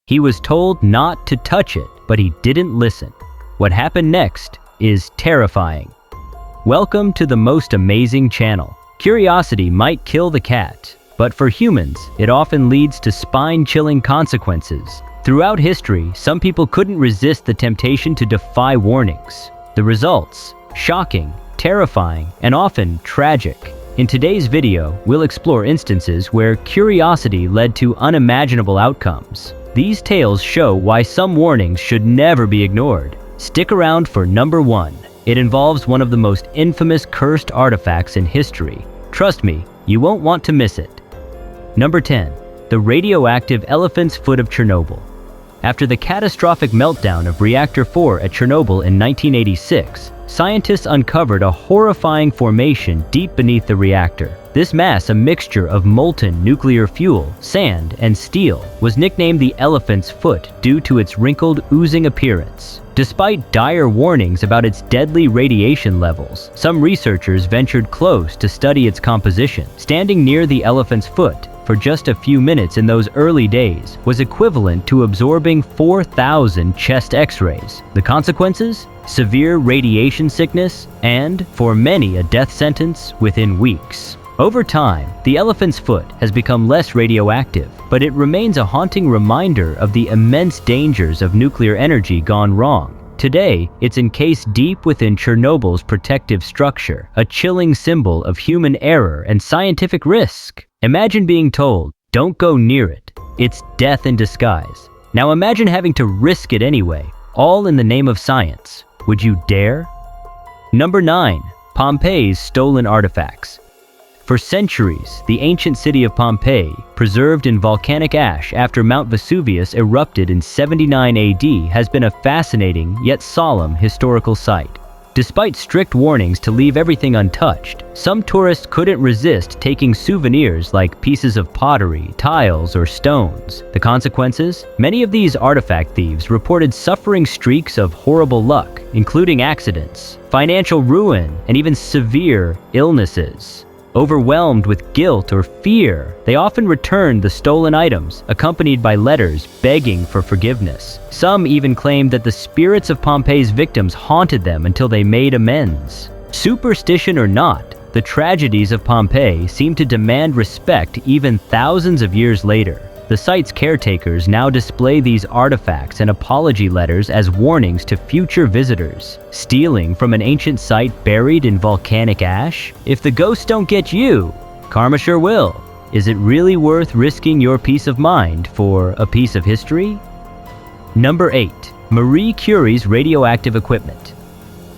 He was told not to touch it, but he didn't listen. What happened next is terrifying. Welcome to the most amazing channel. Curiosity might kill the cat, but for humans, it often leads to spine-chilling consequences. Throughout history, some people couldn't resist the temptation to defy warnings. The results: shocking, terrifying, and often tragic. In today's video, we'll explore instances where curiosity led to unimaginable outcomes. These tales show why some warnings should never be ignored. Stick around for number 1. It involves one of the most infamous cursed artifacts in history. Trust me, you won't want to miss it. Number 10. The radioactive elephant's foot of Chernobyl. After the catastrophic meltdown of Reactor 4 at Chernobyl in 1986, scientists uncovered a horrifying formation deep beneath the reactor. This mass, a mixture of molten nuclear fuel, sand, and steel, was nicknamed the elephant's foot due to its wrinkled, oozing appearance. Despite dire warnings about its deadly radiation levels, some researchers ventured close to study its composition. Standing near the elephant's foot for just a few minutes in those early days was equivalent to absorbing 4,000 chest X-rays. The consequences? Severe radiation sickness, and, for many, a death sentence within weeks. Over time, the elephant's foot has become less radioactive, but it remains a haunting reminder of the immense dangers of nuclear energy gone wrong. Today, it's encased deep within Chernobyl's protective structure, a chilling symbol of human error and scientific risk. Imagine being told, "Don't go near it. It's death in disguise." Now imagine having to risk it anyway, all in the name of science. Would you dare? Number 9. Pompeii's stolen artifacts. For centuries, the ancient city of Pompeii, preserved in volcanic ash after Mount Vesuvius erupted in 79 AD, has been a fascinating yet solemn historical site. Despite strict warnings to leave everything untouched, some tourists couldn't resist taking souvenirs like pieces of pottery, tiles, or stones. The consequences? Many of these artifact thieves reported suffering streaks of horrible luck, including accidents, financial ruin, and even severe illnesses. Overwhelmed with guilt or fear, they often returned the stolen items, accompanied by letters begging for forgiveness. Some even claimed that the spirits of Pompeii's victims haunted them until they made amends. Superstition or not, the tragedies of Pompeii seem to demand respect even thousands of years later. The site's caretakers now display these artifacts and apology letters as warnings to future visitors. Stealing from an ancient site buried in volcanic ash? If the ghosts don't get you, karma sure will. Is it really worth risking your peace of mind for a piece of history? Number 8. Marie Curie's radioactive equipment.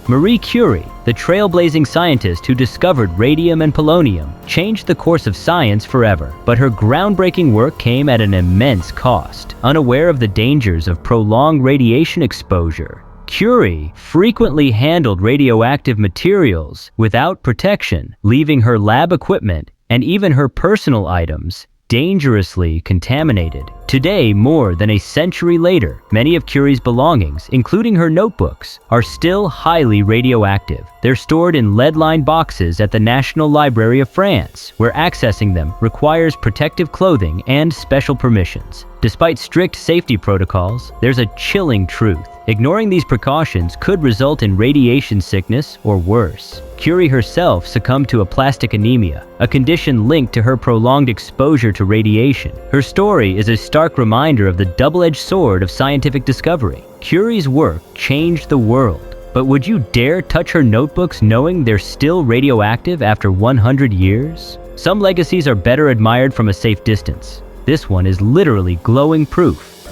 Marie Curie, the trailblazing scientist who discovered radium and polonium, changed the course of science forever. But her groundbreaking work came at an immense cost. Unaware of the dangers of prolonged radiation exposure, Curie frequently handled radioactive materials without protection, leaving her lab equipment and even her personal items dangerously contaminated. Today, more than a century later, many of Curie's belongings, including her notebooks, are still highly radioactive. They're stored in lead-lined boxes at the National Library of France, where accessing them requires protective clothing and special permissions. Despite strict safety protocols, there's a chilling truth. Ignoring these precautions could result in radiation sickness or worse. Curie herself succumbed to aplastic anemia, a condition linked to her prolonged exposure to radiation. Her story is a stark reminder of the double-edged sword of scientific discovery. Curie's work changed the world, but would you dare touch her notebooks knowing they're still radioactive after 100 years? Some legacies are better admired from a safe distance. This one is literally glowing proof.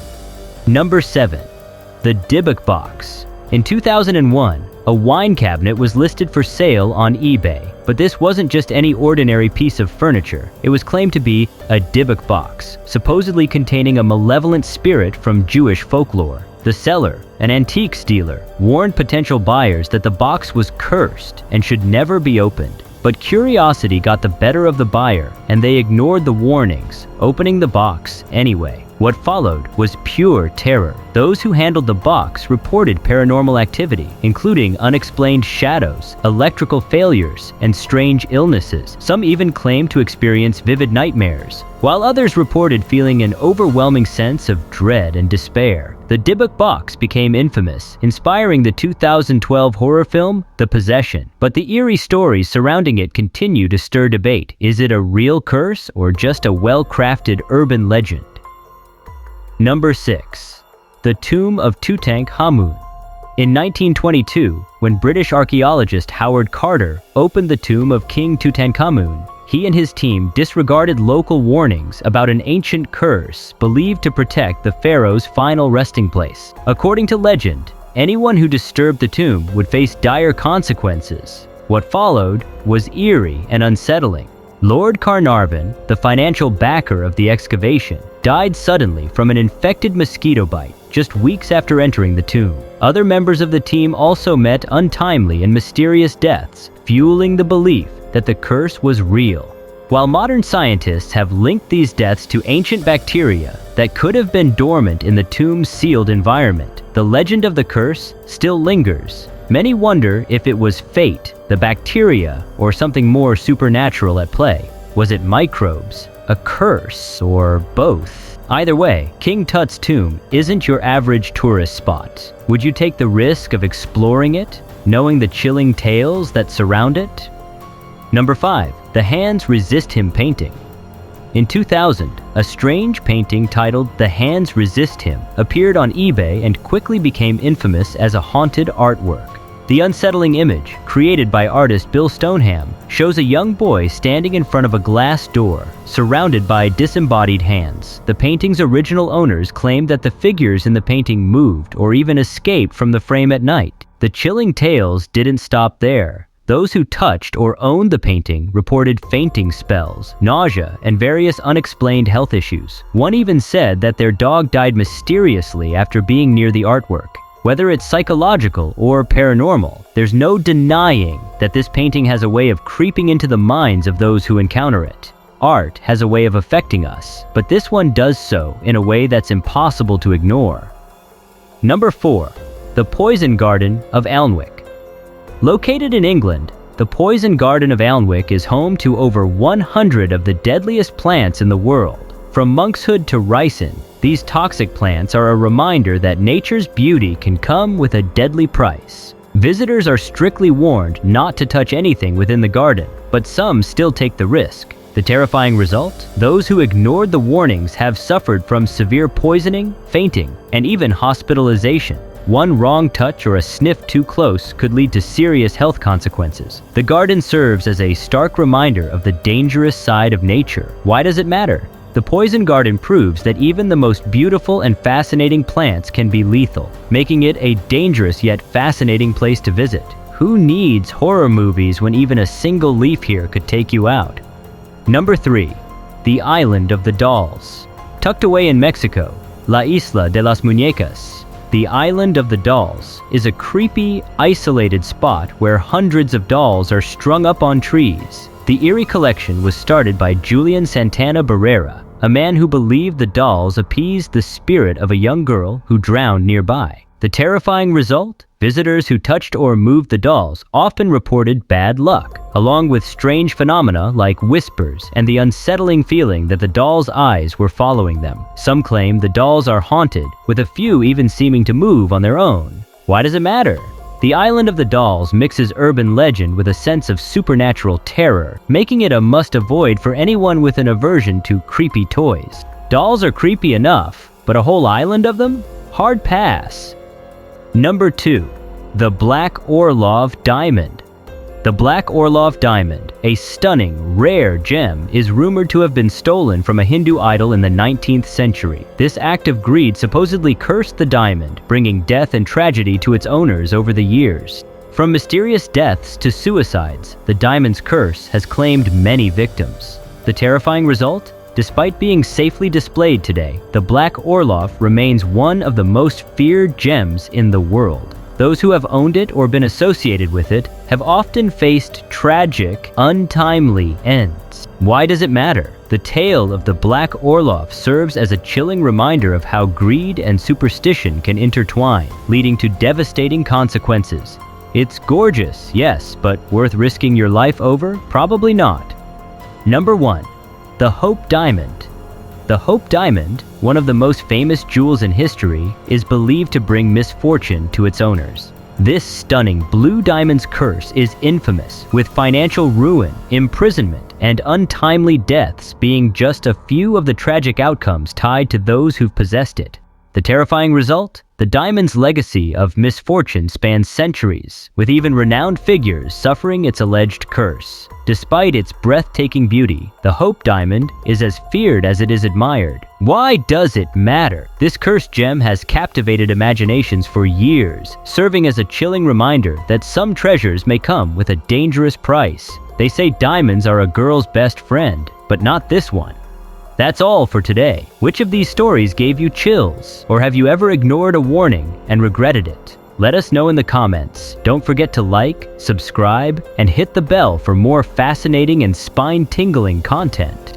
Number 7. The Dybbuk box. In 2001, a wine cabinet was listed for sale on eBay, but this wasn't just any ordinary piece of furniture. It was claimed to be a Dybbuk box, supposedly containing a malevolent spirit from Jewish folklore. The seller, an antiques dealer, warned potential buyers that the box was cursed and should never be opened. But curiosity got the better of the buyer, and they ignored the warnings, opening the box anyway. What followed was pure terror. Those who handled the box reported paranormal activity, including unexplained shadows, electrical failures, and strange illnesses. Some even claimed to experience vivid nightmares, while others reported feeling an overwhelming sense of dread and despair. The Dybbuk box became infamous, inspiring the 2012 horror film, The Possession. But the eerie stories surrounding it continue to stir debate. Is it a real curse or just a well-crafted urban legend? Number 6. The Tomb of Tutankhamun. In 1922, when British archaeologist Howard Carter opened the tomb of King Tutankhamun, he and his team disregarded local warnings about an ancient curse believed to protect the pharaoh's final resting place. According to legend, anyone who disturbed the tomb would face dire consequences. What followed was eerie and unsettling. Lord Carnarvon, the financial backer of the excavation, died suddenly from an infected mosquito bite just weeks after entering the tomb. Other members of the team also met untimely and mysterious deaths, fueling the belief that the curse was real. While modern scientists have linked these deaths to ancient bacteria that could have been dormant in the tomb's sealed environment, the legend of the curse still lingers. Many wonder if it was fate, the bacteria, or something more supernatural at play. Was it microbes, a curse, or both? Either way, King Tut's tomb isn't your average tourist spot. Would you take the risk of exploring it, knowing the chilling tales that surround it? Number 5. The Hands Resist Him painting. In 2000, a strange painting titled The Hands Resist Him appeared on eBay and quickly became infamous as a haunted artwork. The unsettling image, created by artist Bill Stoneham, shows a young boy standing in front of a glass door, surrounded by disembodied hands. The painting's original owners claimed that the figures in the painting moved or even escaped from the frame at night. The chilling tales didn't stop there. Those who touched or owned the painting reported fainting spells, nausea, and various unexplained health issues. One even said that their dog died mysteriously after being near the artwork. Whether it's psychological or paranormal, there's no denying that this painting has a way of creeping into the minds of those who encounter it. Art has a way of affecting us, but this one does so in a way that's impossible to ignore. Number 4. The Poison Garden of Alnwick. Located in England, the Poison Garden of Alnwick is home to over 100 of the deadliest plants in the world. From monkshood to ricin, these toxic plants are a reminder that nature's beauty can come with a deadly price. Visitors are strictly warned not to touch anything within the garden, but some still take the risk. The terrifying result? Those who ignored the warnings have suffered from severe poisoning, fainting, and even hospitalization. One wrong touch or a sniff too close could lead to serious health consequences. The garden serves as a stark reminder of the dangerous side of nature. Why does it matter? The Poison Garden proves that even the most beautiful and fascinating plants can be lethal, making it a dangerous yet fascinating place to visit. Who needs horror movies when even a single leaf here could take you out? Number 3. The Island of the Dolls. Tucked away in Mexico, La Isla de las Muñecas, the Island of the Dolls is a creepy, isolated spot where hundreds of dolls are strung up on trees. The eerie collection was started by Julian Santana Barrera, a man who believed the dolls appeased the spirit of a young girl who drowned nearby. The terrifying result? Visitors who touched or moved the dolls often reported bad luck, along with strange phenomena like whispers and the unsettling feeling that the dolls' eyes were following them. Some claim the dolls are haunted, with a few even seeming to move on their own. Why does it matter? The Island of the Dolls mixes urban legend with a sense of supernatural terror, making it a must-avoid for anyone with an aversion to creepy toys. Dolls are creepy enough, but a whole island of them? Hard pass. Number 2. The Black Orlov Diamond. The Black Orlov Diamond, a stunning, rare gem, is rumored to have been stolen from a Hindu idol in the 19th century. This act of greed supposedly cursed the diamond, bringing death and tragedy to its owners over the years. From mysterious deaths to suicides, the diamond's curse has claimed many victims. The terrifying result? Despite being safely displayed today, the Black Orlov remains one of the most feared gems in the world. Those who have owned it or been associated with it have often faced tragic, untimely ends. Why does it matter? The tale of the Black Orlov serves as a chilling reminder of how greed and superstition can intertwine, leading to devastating consequences. It's gorgeous, yes, but worth risking your life over? Probably not. Number 1. The Hope Diamond. The Hope Diamond, one of the most famous jewels in history, is believed to bring misfortune to its owners. This stunning blue diamond's curse is infamous, with financial ruin, imprisonment, and untimely deaths being just a few of the tragic outcomes tied to those who've possessed it. The terrifying result? The diamond's legacy of misfortune spans centuries, with even renowned figures suffering its alleged curse. Despite its breathtaking beauty, the Hope Diamond is as feared as it is admired. Why does it matter? This cursed gem has captivated imaginations for years, serving as a chilling reminder that some treasures may come with a dangerous price. They say diamonds are a girl's best friend, but not this one. That's all for today. Which of these stories gave you chills? Or have you ever ignored a warning and regretted it? Let us know in the comments. Don't forget to like, subscribe, and hit the bell for more fascinating and spine-tingling content.